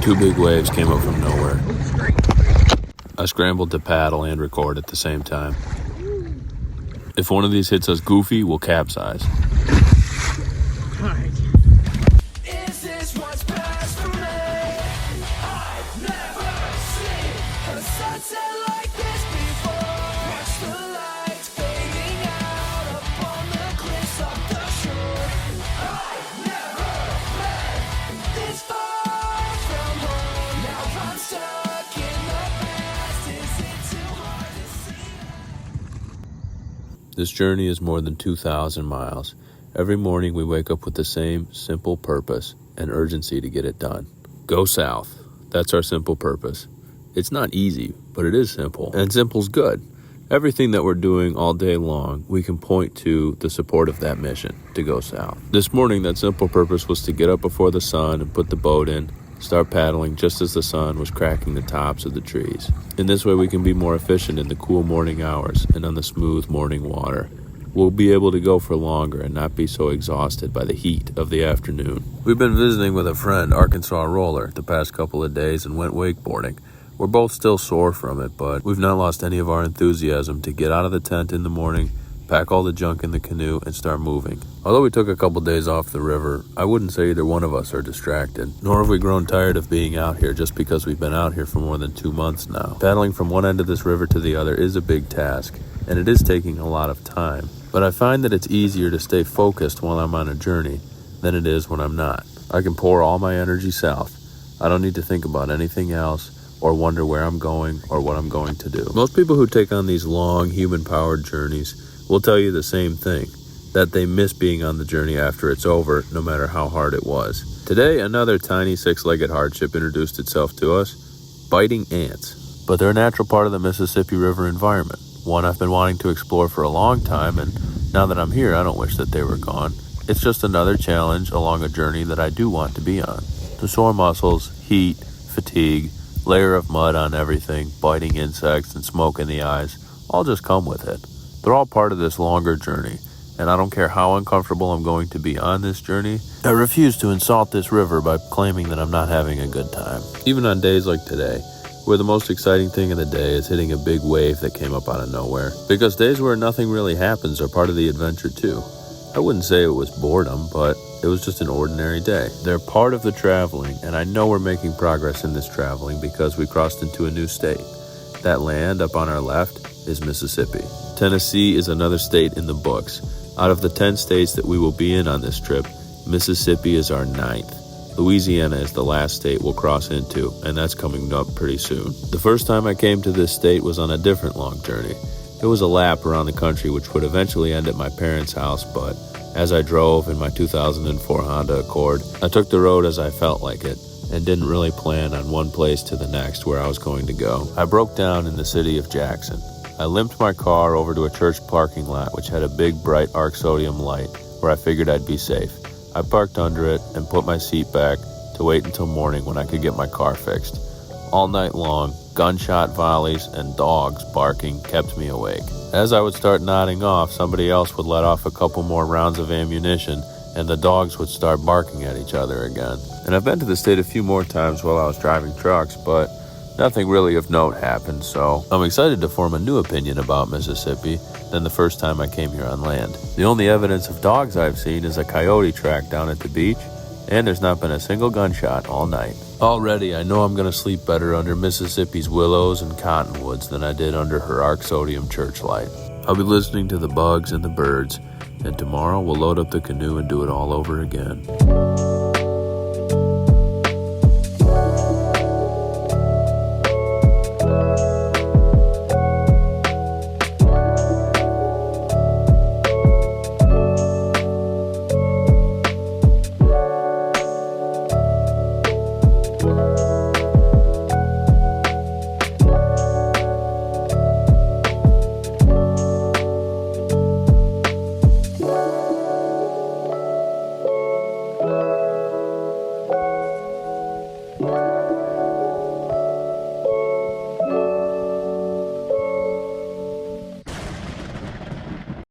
Two big waves came up from nowhere. I scrambled to paddle and record at the same time. If one of these hits us goofy, we'll capsize. This journey is more than 2,000 miles. Every morning we wake up with the same simple purpose and urgency to get it done. Go south. That's our simple purpose. It's not easy, but it is simple. And simple's good. Everything that we're doing all day long, we can point to the support of that mission, to go south. This morning, that simple purpose was to get up before the sun and put the boat in, start paddling just as the sun was cracking the tops of the trees. In this way, we can be more efficient in the cool morning hours and on the smooth morning water. We'll be able to go for longer and not be so exhausted by the heat of the afternoon. We've been visiting with a friend, Arkansas Roller, the past couple of days and went wakeboarding. We're both still sore from it, but we've not lost any of our enthusiasm to get out of the tent in the morning, pack all the junk in the canoe, and start moving. Although we took a couple days off the river, I wouldn't say either one of us are distracted, nor have we grown tired of being out here just because we've been out here for more than 2 months now. Paddling from one end of this river to the other is a big task, and it is taking a lot of time. But I find that it's easier to stay focused while I'm on a journey than it is when I'm not. I can pour all my energy south. I don't need to think about anything else or wonder where I'm going or what I'm going to do. Most people who take on these long, human-powered journeys will tell you the same thing, that they miss being on the journey after it's over, no matter how hard it was. Today, another tiny six-legged hardship introduced itself to us, biting ants. But they're a natural part of the Mississippi River environment, one I've been wanting to explore for a long time, and now that I'm here, I don't wish that they were gone. It's just another challenge along a journey that I do want to be on. The sore muscles, heat, fatigue, layer of mud on everything, biting insects, and smoke in the eyes, all just come with it. They're all part of this longer journey, and I don't care how uncomfortable I'm going to be on this journey, I refuse to insult this river by claiming that I'm not having a good time. Even on days like today, where the most exciting thing of the day is hitting a big wave that came up out of nowhere. Because days where nothing really happens are part of the adventure too. I wouldn't say it was boredom, but it was just an ordinary day. They're part of the traveling, and I know we're making progress in this traveling because we crossed into a new state. That land up on our left is Mississippi. Tennessee is another state in the books. Out of the 10 states that we will be in on this trip, Mississippi is our 9th. Louisiana is the last state we'll cross into, and that's coming up pretty soon. The first time I came to this state was on a different long journey. It was a lap around the country which would eventually end at my parents' house, but as I drove in my 2004 Honda Accord, I took the road as I felt like it and didn't really plan on one place to the next where I was going to go. I broke down in the city of Jackson. I limped my car over to a church parking lot which had a big bright arc sodium light where I figured I'd be safe. I parked under it and put my seat back to wait until morning when I could get my car fixed. All night long, gunshot volleys and dogs barking kept me awake. As I would start nodding off, somebody else would let off a couple more rounds of ammunition and the dogs would start barking at each other again. And I've been to the state a few more times while I was driving trucks, but nothing really of note happened, so I'm excited to form a new opinion about Mississippi than the first time I came here on land. The only evidence of dogs I've seen is a coyote track down at the beach, and there's not been a single gunshot all night. Already, I know I'm going to sleep better under Mississippi's willows and cottonwoods than I did under her arc sodium church light. I'll be listening to the bugs and the birds, and tomorrow we'll load up the canoe and do it all over again.